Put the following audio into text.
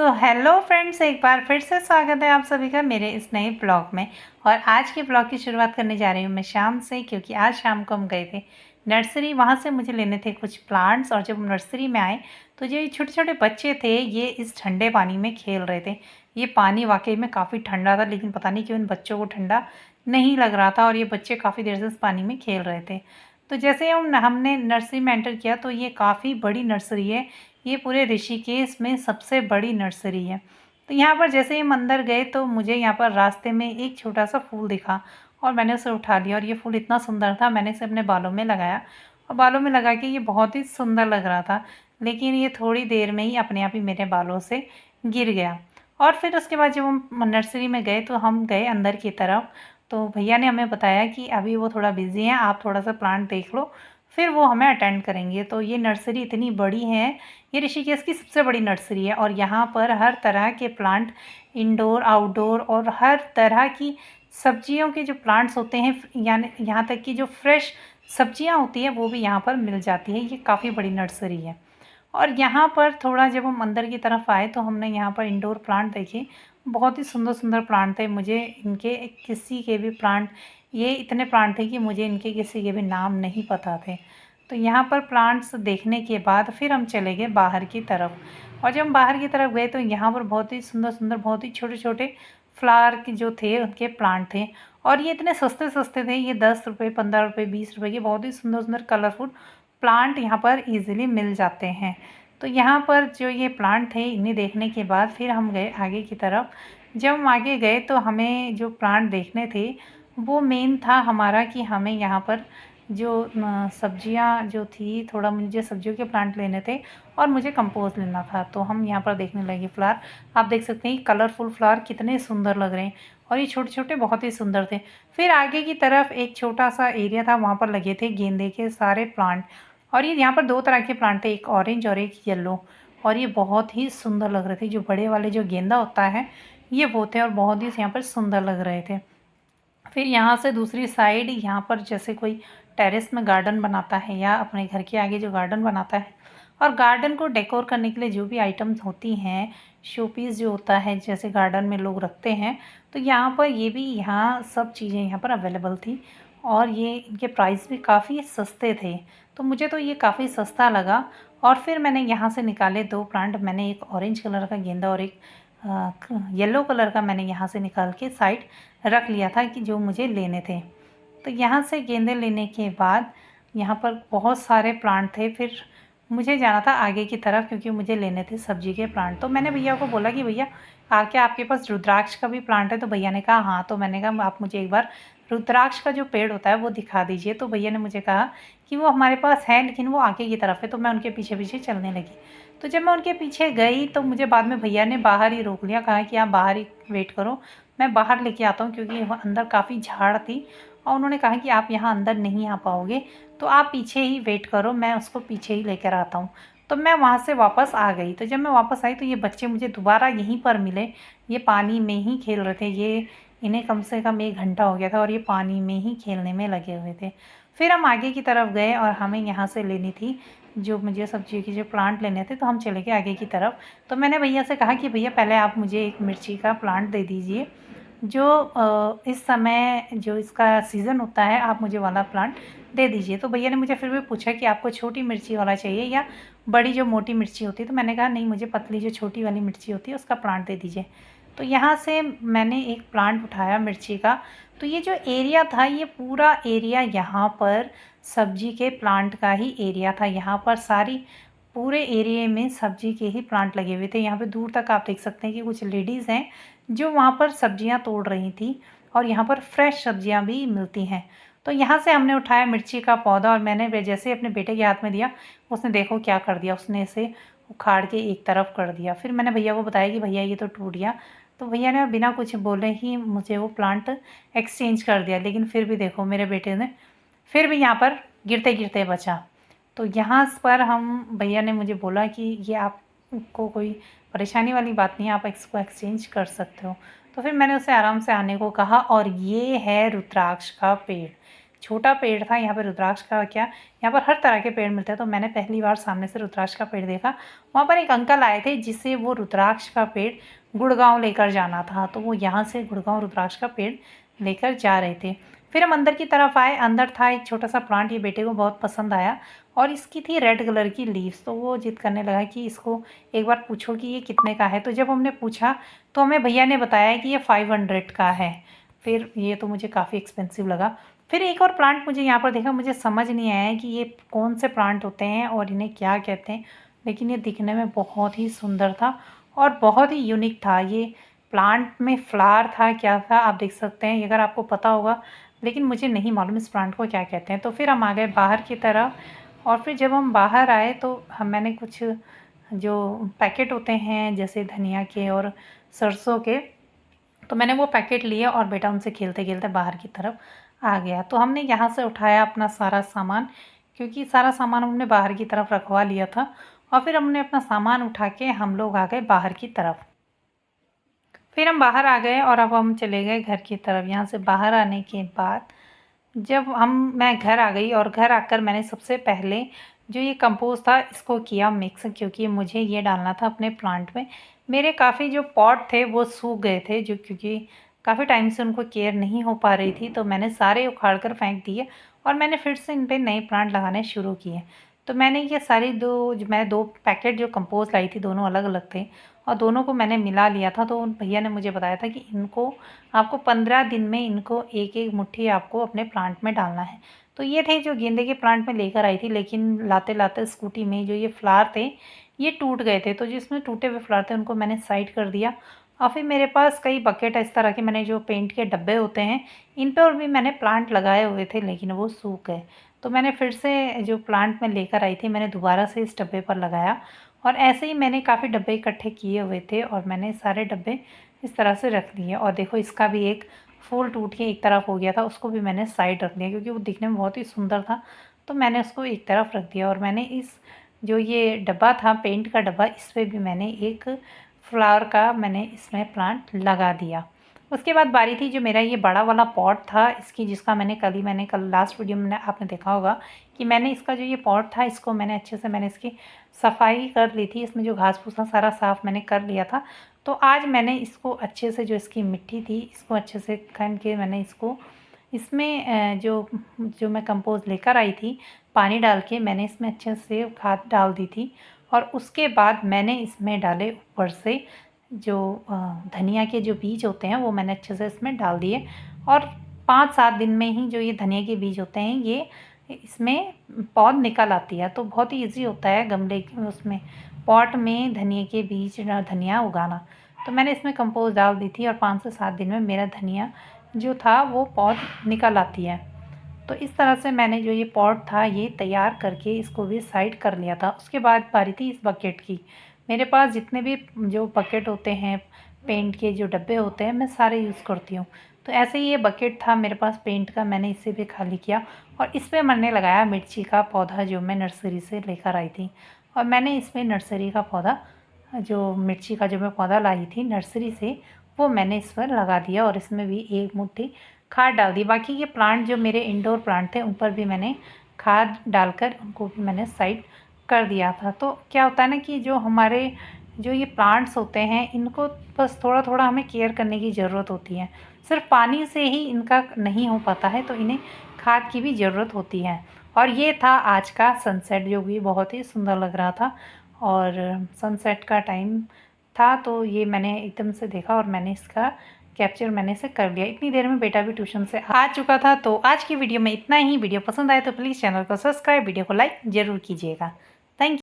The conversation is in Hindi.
हेलो फ्रेंड्स, एक बार फिर से स्वागत है आप सभी का मेरे इस नए ब्लॉग में। और आज के ब्लॉग की शुरुआत करने जा रही हूँ मैं शाम से, क्योंकि आज शाम को हम गए थे नर्सरी। वहाँ से मुझे लेने थे कुछ प्लांट्स। और जब हम नर्सरी में आए तो जो ये छोटे छोटे बच्चे थे ये इस ठंडे पानी में खेल रहे थे। ये पानी वाकई में काफ़ी ठंडा था, लेकिन पता नहीं क्यों इन बच्चों को ठंडा नहीं लग रहा था और ये बच्चे काफ़ी देर से इस पानी में खेल रहे थे। तो जैसे हमने नर्सरी में एंटर किया तो ये काफ़ी बड़ी नर्सरी है। ये पूरे ऋषिकेश में सबसे बड़ी नर्सरी है। तो यहाँ पर जैसे ही हम अंदर गए तो मुझे यहाँ पर रास्ते में एक छोटा सा फूल दिखा और मैंने उसे उठा लिया। और ये फूल इतना सुंदर था, मैंने इसे अपने बालों में लगाया और बालों में लगा के ये बहुत ही सुंदर लग रहा था। लेकिन ये थोड़ी देर में ही अपने आप ही मेरे बालों से गिर गया। और फिर उसके बाद जब हम नर्सरी में गए तो हम गए अंदर की तरफ। तो भैया ने हमें बताया कि अभी वो थोड़ा बिज़ी हैं, आप थोड़ा सा प्लांट देख लो, फिर वो हमें अटेंड करेंगे। तो ये नर्सरी इतनी बड़ी है, ये ऋषिकेश की सबसे बड़ी नर्सरी है। और यहाँ पर हर तरह के प्लांट, इंडोर आउटडोर, और हर तरह की सब्जियों के जो प्लांट्स होते हैं, यानी यहाँ तक कि जो फ्रेश सब्जियाँ होती हैं वो भी यहाँ पर मिल जाती है। ये काफ़ी बड़ी नर्सरी है। और यहाँ पर थोड़ा जब हम अंदर की तरफ आए तो हमने यहाँ पर इंडोर प्लांट देखे। बहुत ही सुंदर सुंदर प्लांट थे। मुझे इनके किसी के भी प्लांट, ये इतने प्लांट थे कि मुझे इनके किसी के भी नाम नहीं पता थे। तो यहाँ पर प्लांट्स देखने के बाद फिर हम चले गए बाहर की तरफ। और जब हम बाहर की तरफ गए तो यहाँ पर बहुत ही सुंदर सुंदर, बहुत ही छोटे छोटे फ्लावर के जो थे उनके प्लांट थे। और ये इतने सस्ते सस्ते थे, ये 10 रुपये, 15 रुपये, 20 रुपये के बहुत ही सुंदर सुंदर कलरफुल प्लांट यहाँ पर ईज़िली मिल जाते हैं। तो यहाँ पर जो ये प्लांट थे इन्हें देखने के बाद फिर हम गए आगे की तरफ। जब हम आगे गए तो हमें जो प्लांट देखने थे वो मेन था हमारा कि हमें यहाँ पर जो सब्जियाँ जो थी, थोड़ा मुझे सब्जियों के प्लांट लेने थे और मुझे कंपोस्ट लेना था। तो हम यहाँ पर देखने लगे फ्लावर। आप देख सकते हैं कलरफुल फ्लावर कितने सुंदर लग रहे हैं और ये छोटे छोटे बहुत ही सुंदर थे। फिर आगे की तरफ एक छोटा सा एरिया था, वहाँ पर लगे थे गेंदे के सारे प्लांट। और ये यहाँ पर दो तरह के प्लांट थे, एक ऑरेंज और एक येलो। और ये बहुत ही सुंदर लग रहे थे। जो बड़े वाले जो गेंदा होता है ये वो थे और बहुत ही यहाँ पर सुंदर लग रहे थे। फिर यहाँ से दूसरी साइड, यहाँ पर जैसे कोई टेरेस में गार्डन बनाता है या अपने घर के आगे जो गार्डन बनाता है, और गार्डन को डेकोर करने के लिए जो भी आइटम्स होती हैं, शो पीस जो होता है जैसे गार्डन में लोग रखते हैं, तो यहाँ पर ये भी, यहाँ सब चीज़ें यहाँ पर अवेलेबल थी। और ये इनके प्राइस भी काफ़ी सस्ते थे। तो मुझे तो ये काफ़ी सस्ता लगा। और फिर मैंने यहाँ से निकाले दो प्लांट। मैंने एक ऑरेंज कलर का गेंदा और एक येलो कलर का मैंने यहाँ से निकाल के साइड रख लिया था कि जो मुझे लेने थे। तो यहाँ से गेंदे लेने के बाद यहाँ पर बहुत सारे प्लांट थे। फिर मुझे जाना था आगे की तरफ क्योंकि मुझे लेने थे सब्जी के प्लांट। तो मैंने भैया को बोला कि भैया क्या आपके पास रुद्राक्ष का भी प्लांट है? तो भैया ने कहा हाँ। तो मैंने कहा आप मुझे एक बार रुद्राक्ष का जो पेड़ होता है वो दिखा दीजिए। तो भैया ने मुझे कहा कि वो हमारे पास है लेकिन वो आगे की तरफ है। तो मैं उनके पीछे पीछे चलने लगी। तो जब मैं उनके पीछे गई तो मुझे बाद में भैया ने बाहर ही रोक लिया, कहा कि आप बाहर ही वेट करो, मैं बाहर लेके आता हूँ, क्योंकि वहाँ अंदर काफ़ी झाड़ थी। और उन्होंने कहा कि आप यहाँ अंदर नहीं आ पाओगे, तो आप पीछे ही वेट करो, मैं उसको पीछे ही लेकर आता हूँ। तो मैं वहाँ से वापस आ गई। तो जब मैं वापस आई तो ये बच्चे मुझे दोबारा यहीं पर मिले। ये पानी में ही खेल रहे थे। ये इन्हें कम से कम 1 घंटा हो गया था और ये पानी में ही खेलने में लगे हुए थे। फिर हम आगे की तरफ गए और हमें यहाँ से लेनी थी जो मुझे सब्जी के जो प्लांट लेने थे। तो हम चले गए आगे की तरफ। तो मैंने भैया से कहा कि भैया पहले आप मुझे एक मिर्ची का प्लांट दे दीजिए, जो इस समय जो इसका सीज़न होता है, आप मुझे वाला प्लांट दे दीजिए। तो भैया ने मुझे फिर भी पूछा कि आपको छोटी मिर्ची वाला चाहिए या बड़ी जो मोटी मिर्ची होती है? तो मैंने कहा नहीं, मुझे पतली जो छोटी वाली मिर्ची होती है उसका प्लांट दे दीजिए। तो यहाँ से मैंने एक प्लांट उठाया मिर्ची का। तो ये जो एरिया था, ये पूरा एरिया यहाँ पर सब्जी के प्लांट का ही एरिया था। यहाँ पर सारी पूरे एरिया में सब्जी के ही प्लांट लगे हुए थे। यहाँ पे दूर तक आप देख सकते हैं कि कुछ लेडीज़ हैं जो वहाँ पर सब्जियाँ तोड़ रही थी। और यहाँ पर फ्रेश सब्जियाँ भी मिलती हैं। तो यहाँ से हमने उठाया मिर्ची का पौधा और मैंने जैसे अपने बेटे के हाथ में दिया, उसने देखो क्या कर दिया, उसने इसे उखाड़ के एक तरफ कर दिया। फिर मैंने भैया को बताया कि भैया ये तो टूट गया। तो भैया ने बिना कुछ बोले ही मुझे वो प्लांट एक्सचेंज कर दिया। लेकिन फिर भी देखो मेरे बेटे ने फिर भी यहाँ पर गिरते गिरते बचा। तो यहाँ पर हम, भैया ने मुझे बोला कि ये आपको कोई परेशानी वाली बात नहीं है, आप इसको एक्सचेंज कर सकते हो। तो फिर मैंने उसे आराम से आने को कहा। और ये है रुद्राक्ष का पेड़। छोटा पेड़ था। यहाँ पर रुद्राक्ष का क्या, यहाँ पर हर तरह के पेड़ मिलते हैं। तो मैंने पहली बार सामने से रुद्राक्ष का पेड़ देखा। वहाँ पर एक अंकल आए थे जिसे वो रुद्राक्ष का पेड़ गुड़गांव लेकर जाना था, तो वो यहाँ से गुड़गांव रुद्राक्ष का पेड़ लेकर जा रहे थे। फिर हम अंदर की तरफ आए। अंदर था एक छोटा सा प्लांट, ये बेटे को बहुत पसंद आया और इसकी थी रेड कलर की लीव्स। तो वो जिद करने लगा कि इसको एक बार पूछो कि ये कितने का है। तो जब हमने पूछा तो हमें भैया ने बताया कि ये 500 का है। फिर ये तो मुझे काफ़ी एक्सपेंसिव लगा। फिर एक और प्लांट मुझे यहाँ पर देखा, मुझे समझ नहीं आया कि ये कौन से प्लांट होते हैं और इन्हें क्या कहते हैं, लेकिन ये दिखने में बहुत ही सुंदर था और बहुत ही यूनिक था। ये प्लांट में फ्लावर था, क्या था आप देख सकते हैं, अगर आपको पता होगा, लेकिन मुझे नहीं मालूम इस प्लांट को क्या कहते हैं। तो फिर हम आ गए बाहर की तरफ और फिर जब हम बाहर आए तो मैंने कुछ जो पैकेट होते हैं जैसे धनिया के और सरसों के, तो मैंने वो पैकेट लिए और बेटा उनसे खेलते खेलते बाहर की तरफ आ गया। तो हमने यहाँ से उठाया अपना सारा सामान, क्योंकि सारा सामान हमने बाहर की तरफ रखवा लिया था। और फिर हमने अपना सामान उठा के हम लोग आ गए बाहर की तरफ। फिर हम बाहर आ गए और अब हम चले गए घर की तरफ। यहाँ से बाहर आने के बाद जब मैं घर आ गई और घर आकर मैंने सबसे पहले जो ये कंपोस्ट था इसको किया मिक्स, क्योंकि मुझे ये डालना था अपने प्लांट में। मेरे काफ़ी जो पॉट थे वो सूख गए थे, जो क्योंकि काफ़ी टाइम से उनको केयर नहीं हो पा रही थी, तो मैंने सारे उखाड़ कर फेंक दिए और मैंने फिर से इन पर नए प्लांट लगाने शुरू किए। तो मैंने ये सारी मैं 2 पैकेट जो कंपोस्ट लाई थी, दोनों अलग अलग थे और दोनों को मैंने मिला लिया था। तो उन भैया ने मुझे बताया था कि इनको आपको 15 दिन में इनको एक एक मुट्ठी आपको अपने प्लांट में डालना है। तो ये थे जो गेंदे के प्लांट में लेकर आई थी, लेकिन लाते लाते स्कूटी में जो ये फ्लावर थे ये टूट गए थे। तो जिसमें टूटे हुए फ्लावर थे उनको मैंने साइड कर दिया। और फिर मेरे पास कई बकेट इस तरह के, मैंने जो पेंट के डब्बे होते हैं इन पर भी मैंने प्लांट लगाए हुए थे, लेकिन वो सूख गए। तो मैंने फिर से जो प्लांट में लेकर आई थी मैंने दोबारा से इस डब्बे पर लगाया और ऐसे ही मैंने काफ़ी डब्बे इकट्ठे किए हुए थे और मैंने सारे डब्बे इस तरह से रख लिए। और देखो इसका भी एक फूल टूट के एक तरफ हो गया था, उसको भी मैंने साइड रख दिया क्योंकि वो दिखने में बहुत ही सुंदर था। तो मैंने उसको एक तरफ रख दिया और मैंने इस जो ये डब्बा था पेंट का डब्बा, इस पर भी मैंने एक फ्लावर का मैंने इसमें प्लांट लगा दिया। उसके बाद बारी थी जो मेरा ये बड़ा वाला पॉट था इसकी, जिसका मैंने कल लास्ट वीडियो में आपने देखा होगा कि मैंने इसका जो ये पॉट था इसको मैंने अच्छे से मैंने इसकी सफाई कर ली थी। इसमें जो घास फूस था सारा साफ़ मैंने कर लिया था। तो आज मैंने इसको अच्छे से, जो इसकी मिट्टी थी इसको अच्छे से खन के मैंने इसको इसमें जो मैं कंपोस्ट लेकर आई थी पानी डाल के मैंने इसमें अच्छे से खाद डाल दी थी। और उसके बाद मैंने इसमें डाले ऊपर से जो धनिया के जो बीज होते हैं वो मैंने अच्छे से इसमें डाल दिए। और 5-7 दिन में ही जो ये धनिया के बीज होते हैं ये इसमें पौध निकल आती है। तो बहुत ही ईजी होता है गमले उसमें पॉट में धनिया के बीज धनिया उगाना। तो मैंने इसमें कंपोस्ट डाल दी थी और 5 से 7 दिन में मेरा धनिया जो था वो पौध निकल आती है। तो इस तरह से मैंने जो ये पॉट था ये तैयार करके इसको भी साइड कर लिया था। उसके बाद बारी थी इस बकेट की। मेरे पास जितने भी जो बकेट होते हैं पेंट के जो डब्बे होते हैं मैं सारे यूज़ करती हूँ। तो ऐसे ही ये बकेट था मेरे पास पेंट का, मैंने इसे भी खाली किया और इस पर मैंने लगाया मिर्ची का पौधा जो मैं नर्सरी से लेकर आई थी। और मैंने इसमें नर्सरी का पौधा जो मिर्ची का जो मैं पौधा लाई थी नर्सरी से वो मैंने इस पर लगा दिया और इसमें भी एक मुट्ठी खाद डाल दी। बाकी ये प्लांट जो मेरे इंडोर प्लांट थे उन पर भी मैंने खाद डालकर उनको भी मैंने साइड कर दिया था। तो क्या होता है ना कि जो हमारे जो ये प्लांट्स होते हैं इनको बस थोड़ा थोड़ा हमें केयर करने की ज़रूरत होती है। सिर्फ पानी से ही इनका नहीं हो पाता है, तो इन्हें खाद की भी ज़रूरत होती है। और ये था आज का सनसेट जो भी बहुत ही सुंदर लग रहा था और सनसेट का टाइम था। तो ये मैंने एकदम से देखा और मैंने इसका कैप्चर मैंने से कर लिया। इतनी देर में बेटा भी ट्यूशन से आ चुका था। तो आज की वीडियो में इतना ही। वीडियो पसंद आए तो प्लीज़ चैनल को सब्सक्राइब, वीडियो को लाइक ज़रूर कीजिएगा।